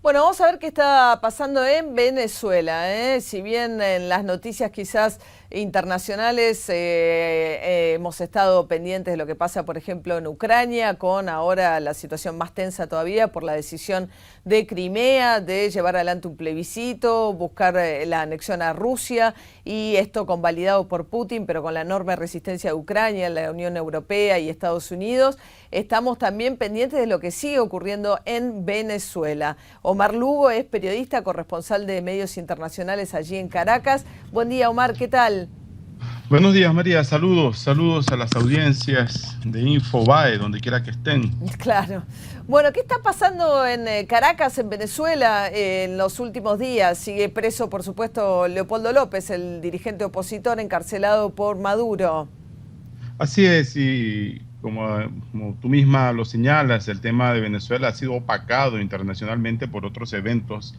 Bueno, vamos a ver qué está pasando en Venezuela, ¿eh? Si bien en las noticias quizás internacionales hemos estado pendientes de lo que pasa, por ejemplo, en Ucrania, con ahora la situación más tensa todavía por la decisión de Crimea de llevar adelante un plebiscito, buscar la anexión a Rusia, y esto convalidado por Putin, pero con la enorme resistencia de Ucrania, la Unión Europea y Estados Unidos. Estamos también pendientes de lo que sigue ocurriendo en Venezuela. Omar Lugo es periodista, corresponsal de medios internacionales allí en Caracas. Buen día, Omar, ¿qué tal? Buenos días, María. Saludos a las audiencias de Infobae, donde quiera que estén. Claro. Bueno, ¿qué está pasando en Caracas, en Venezuela, en los últimos días? Sigue preso, por supuesto, Leopoldo López, el dirigente opositor encarcelado por Maduro. Así es, y como tú misma lo señalas, el tema de Venezuela ha sido opacado internacionalmente por otros eventos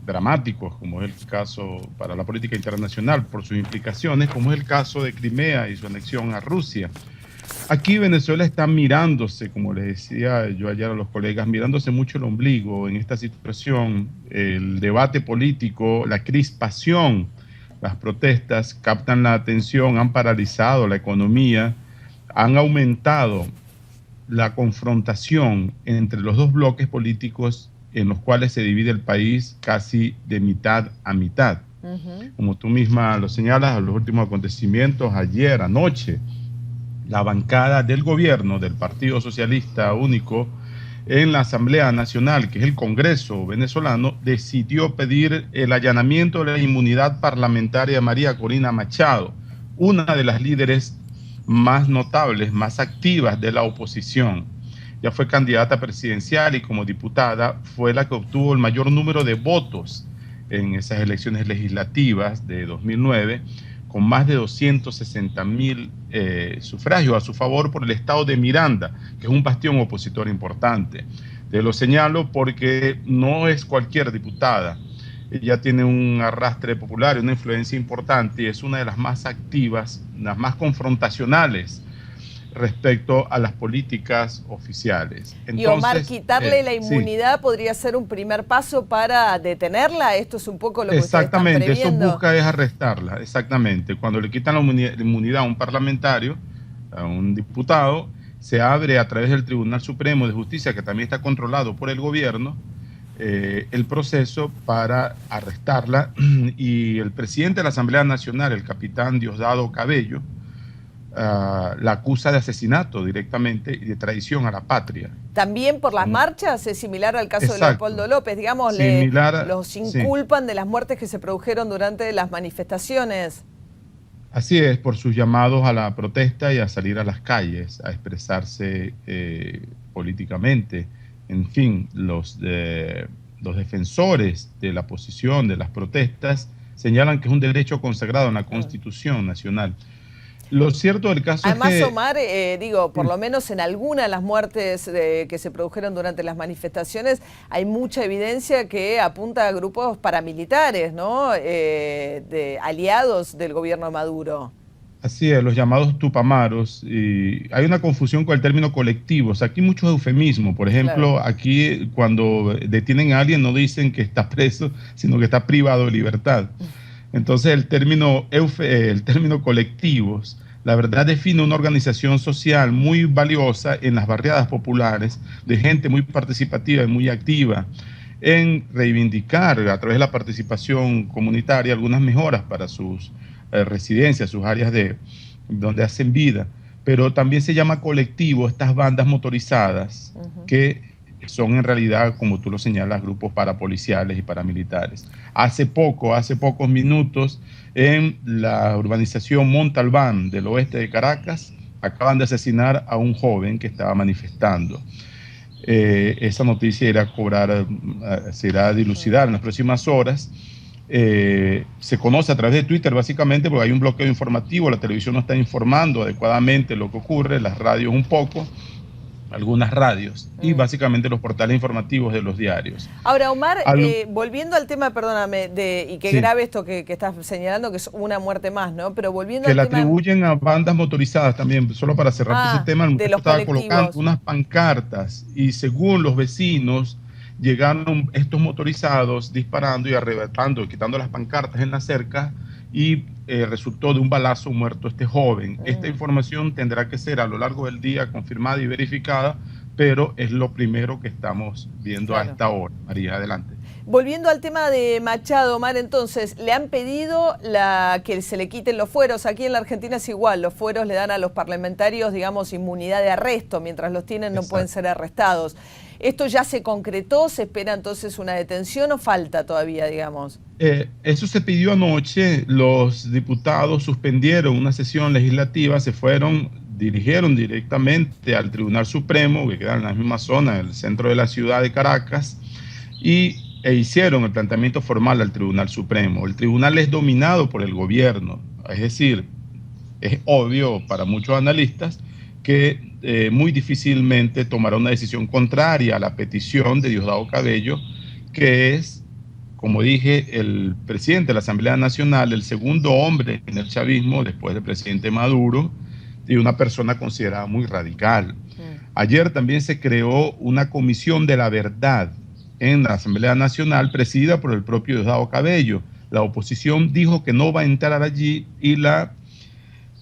dramáticos, como es el caso para la política internacional, por sus implicaciones, como es el caso de Crimea y su anexión a Rusia. Aquí Venezuela está mirándose, como les decía yo ayer a los colegas, mirándose mucho el ombligo en esta situación. El debate político, la crispación, las protestas captan la atención, han paralizado la economía, han aumentado la confrontación entre los dos bloques políticos en los cuales se divide el país casi de mitad a mitad. Como tú misma lo señalas, los últimos acontecimientos ayer, anoche, la bancada del gobierno del Partido Socialista Único en la Asamblea Nacional, que es el Congreso venezolano, decidió pedir el allanamiento de la inmunidad parlamentaria de María Corina Machado, una de las líderes más notables, más activas de la oposición. Ya fue candidata presidencial y como diputada fue la que obtuvo el mayor número de votos en esas elecciones legislativas de 2009, con más de 260.000 sufragios a su favor por el estado de Miranda, que es un bastión opositor importante. Te lo señalo porque no es cualquier diputada. Ella tiene un arrastre popular y una influencia importante y es una de las más activas, las más confrontacionales respecto a las políticas oficiales. Entonces, y Omar, quitarle la inmunidad sí, podría ser un primer paso para detenerla. Esto es un poco lo que ustedes están previendo. Exactamente, eso busca es arrestarla, exactamente. Cuando le quitan la inmunidad a un parlamentario, a un diputado, se abre a través del Tribunal Supremo de Justicia, que también está controlado por el gobierno, el proceso para arrestarla, y el presidente de la Asamblea Nacional, el capitán Diosdado Cabello, la acusa de asesinato directamente y de traición a la patria. También por las marchas, es similar al caso de Leopoldo López, digamos, los inculpan de las muertes que se produjeron durante las manifestaciones. Así es, por sus llamados a la protesta y a salir a las calles, a expresarse políticamente. En fin, los defensores de la posición, de las protestas, señalan que es un derecho consagrado en la Constitución Nacional. Lo cierto del caso además, es que... Omar, por lo menos en algunas de las muertes que se produjeron durante las manifestaciones, hay mucha evidencia que apunta a grupos paramilitares, ¿no? De aliados del gobierno de Maduro. Así es, los llamados tupamaros. Y hay una confusión con el término colectivo. O sea, aquí hay muchos eufemismos. Por ejemplo, claro, aquí cuando detienen a alguien no dicen que está preso, sino que está privado de libertad. Entonces el término colectivos, la verdad, define una organización social muy valiosa en las barriadas populares, de gente muy participativa y muy activa en reivindicar a través de la participación comunitaria algunas mejoras para sus residencias, sus áreas donde hacen vida. Pero también se llama colectivo estas bandas motorizadas que son en realidad, como tú lo señalas, grupos parapoliciales y paramilitares. Hace pocos minutos, en la urbanización Montalbán del oeste de Caracas, acaban de asesinar a un joven que estaba manifestando. Esa noticia será dilucidada en las próximas horas. Se conoce a través de Twitter básicamente porque hay un bloqueo informativo, la televisión no está informando adecuadamente lo que ocurre, las radios un poco, algunas radios y básicamente los portales informativos de los diarios. Ahora, Omar, volviendo al tema, perdóname, y qué grave esto que estás señalando, que es una muerte más, ¿no? Pero volviendo al tema... Que la atribuyen a bandas motorizadas también, solo para cerrar ese tema, el muchacho estaba colocando unas pancartas y según los vecinos llegaron estos motorizados disparando y arrebatando, quitando las pancartas en la cerca, y resultó de un balazo muerto este joven. Esta información tendrá que ser a lo largo del día confirmada y verificada, pero es lo primero que estamos viendo a esta hora. María, adelante. Volviendo al tema de Machado, Omar, entonces, le han pedido que se le quiten los fueros. Aquí en la Argentina es igual, los fueros le dan a los parlamentarios, digamos, inmunidad de arresto. Mientras los tienen no pueden ser arrestados. ¿Esto ya se concretó? ¿Se espera entonces una detención o falta todavía, digamos? Eso se pidió anoche. Los diputados suspendieron una sesión legislativa, dirigieron directamente al Tribunal Supremo, que queda en la misma zona, en el centro de la ciudad de Caracas, e hicieron el planteamiento formal al Tribunal Supremo. El tribunal es dominado por el gobierno, es decir, es obvio para muchos analistas que muy difícilmente tomará una decisión contraria a la petición de Diosdado Cabello, que es, como dije, el presidente de la Asamblea Nacional, el segundo hombre en el chavismo después del presidente Maduro, y una persona considerada muy radical. Ayer también se creó una comisión de la verdad en la Asamblea Nacional, presidida por el propio Diosdado Cabello. La oposición dijo que no va a entrar allí y la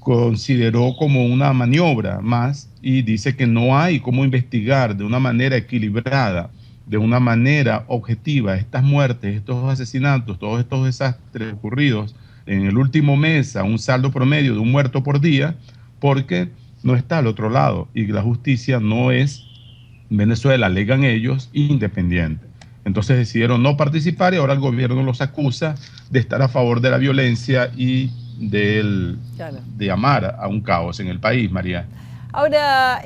consideró como una maniobra más, y dice que no hay cómo investigar de una manera equilibrada, de una manera objetiva, estas muertes, estos asesinatos, todos estos desastres ocurridos en el último mes, a un saldo promedio de un muerto por día, porque no está al otro lado y la justicia no es, en Venezuela, alegan ellos, independiente. Entonces decidieron no participar y ahora el gobierno los acusa de estar a favor de la violencia y de llamar a un caos en el país, María. Ahora,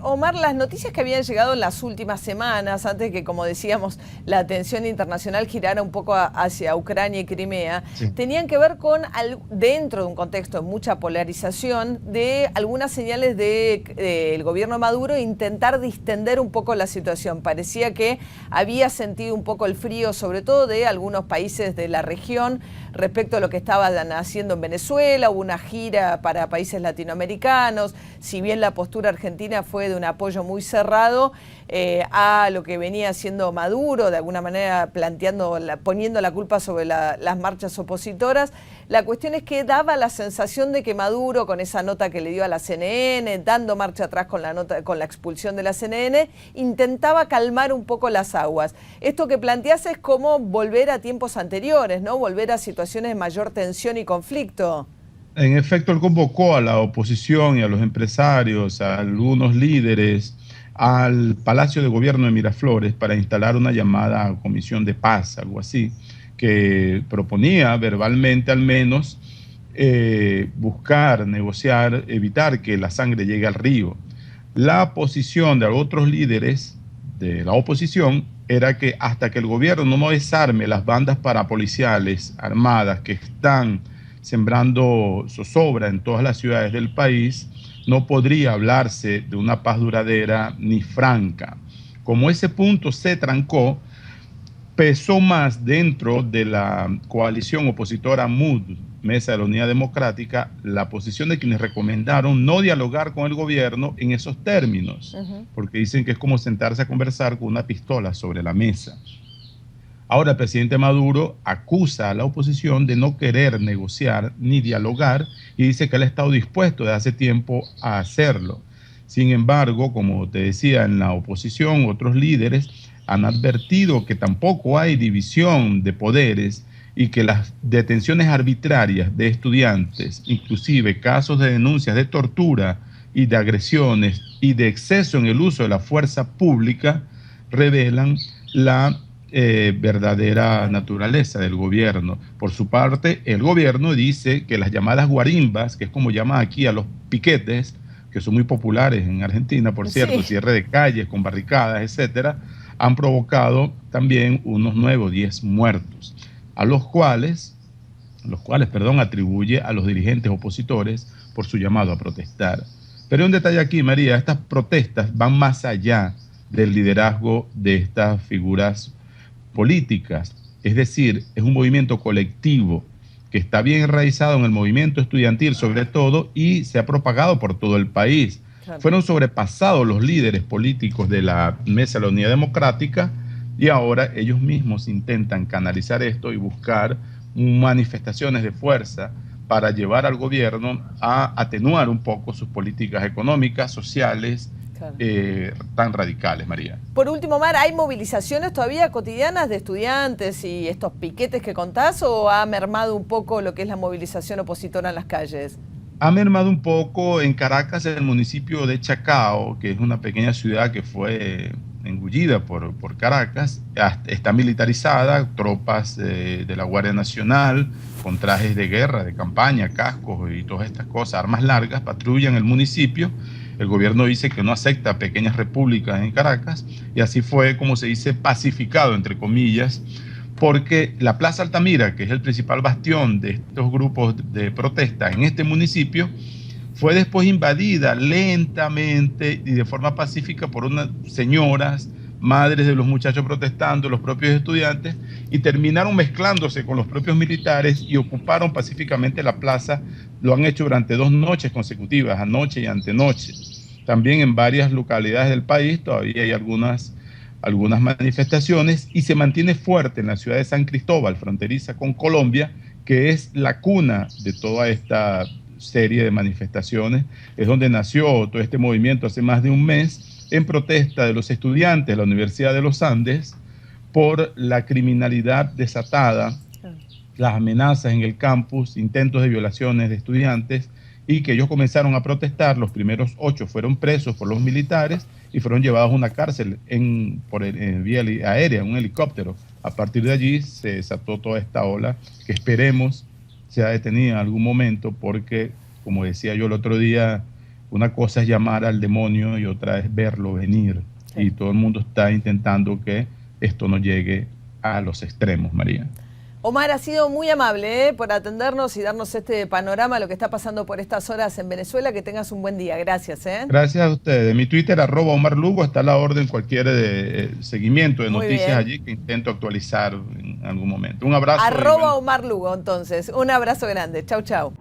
Omar, las noticias que habían llegado en las últimas semanas, antes de que, como decíamos, la atención internacional girara un poco hacia Ucrania y Crimea, tenían que ver con, dentro de un contexto de mucha polarización, de algunas señales del gobierno Maduro intentar distender un poco la situación. Parecía que había sentido un poco el frío, sobre todo de algunos países de la región, respecto a lo que estaban haciendo en Venezuela. Hubo una gira para países latinoamericanos. Si bien la postura argentina fue de un apoyo muy cerrado a lo que venía haciendo Maduro, de alguna manera poniendo la culpa sobre las marchas opositoras, la cuestión es que daba la sensación de que Maduro, con esa nota que le dio a la CNN, dando marcha atrás con la expulsión de la CNN, intentaba calmar un poco las aguas. Esto que planteas es como volver a tiempos anteriores, ¿no? Volver a situaciones de mayor tensión y conflicto. En efecto, él convocó a la oposición y a los empresarios, a algunos líderes, al Palacio de Gobierno de Miraflores para instalar una llamada comisión de paz, algo así, que proponía verbalmente al menos buscar, negociar, evitar que la sangre llegue al río. La posición de otros líderes de la oposición era que hasta que el gobierno no desarme las bandas parapoliciales armadas que están sembrando zozobra en todas las ciudades del país, no podría hablarse de una paz duradera ni franca. Como ese punto se trancó, pesó más dentro de la coalición opositora MUD, Mesa de la Unidad Democrática, la posición de quienes recomendaron no dialogar con el gobierno en esos términos, porque dicen que es como sentarse a conversar con una pistola sobre la mesa. Ahora el presidente Maduro acusa a la oposición de no querer negociar ni dialogar y dice que él ha estado dispuesto desde hace tiempo a hacerlo. Sin embargo, como te decía, en la oposición otros líderes han advertido que tampoco hay división de poderes y que las detenciones arbitrarias de estudiantes, inclusive casos de denuncias de tortura y de agresiones y de exceso en el uso de la fuerza pública, revelan la verdadera naturaleza del gobierno. Por su parte, el gobierno dice que las llamadas guarimbas, que es como llaman aquí a los piquetes, que son muy populares en Argentina, por cierto, cierre de calles con barricadas, etcétera, han provocado también unos nuevos 10 muertos, a los cuales atribuye a los dirigentes opositores por su llamado a protestar. Pero un detalle aquí, María, estas protestas van más allá del liderazgo de estas figuras políticas, es decir, es un movimiento colectivo que está bien enraizado en el movimiento estudiantil sobre todo y se ha propagado por todo el país. Claro. Fueron sobrepasados los líderes políticos de la Mesa de la Unidad Democrática y ahora ellos mismos intentan canalizar esto y buscar manifestaciones de fuerza para llevar al gobierno a atenuar un poco sus políticas económicas, sociales, Claro. tan radicales, María. Por último, Omar, ¿hay movilizaciones todavía cotidianas de estudiantes y estos piquetes que contás, o ha mermado un poco lo que es la movilización opositora en las calles? Ha mermado un poco en Caracas, en el municipio de Chacao, que es una pequeña ciudad que fue engullida por Caracas. Está militarizada, tropas de la Guardia Nacional con trajes de guerra, de campaña, cascos y todas estas cosas, armas largas, patrullan el municipio. El gobierno dice que no acepta pequeñas repúblicas en Caracas, y así fue, como se dice, pacificado, entre comillas, porque la Plaza Altamira, que es el principal bastión de estos grupos de protesta en este municipio, fue después invadida lentamente y de forma pacífica por unas señoras, madres de los muchachos protestando, los propios estudiantes, y terminaron mezclándose con los propios militares y ocuparon pacíficamente la plaza. Lo han hecho durante 2 noches consecutivas, anoche y antenoche. También en varias localidades del país todavía hay algunas manifestaciones, y se mantiene fuerte en la ciudad de San Cristóbal, fronteriza con Colombia, que es la cuna de toda esta serie de manifestaciones. Es donde nació todo este movimiento hace más de un mes, en protesta de los estudiantes de la Universidad de los Andes por la criminalidad desatada, las amenazas en el campus, intentos de violaciones de estudiantes, y que ellos comenzaron a protestar. Los primeros 8 fueron presos por los militares y fueron llevados a una cárcel en vía aérea, en un helicóptero. A partir de allí se desató toda esta ola, que esperemos sea detenida en algún momento, porque, como decía yo el otro día, una cosa es llamar al demonio y otra es verlo venir. Sí. Y todo el mundo está intentando que esto no llegue a los extremos, María. Omar, ha sido muy amable por atendernos y darnos este panorama de lo que está pasando por estas horas en Venezuela. Que tengas un buen día. Gracias. Gracias a ustedes. Mi Twitter, @OmarLugo, está a la orden cualquier seguimiento de muy noticias bien. allí, que intento actualizar en algún momento. Un abrazo. @OmarLugo, entonces. Un abrazo grande. Chau, chau.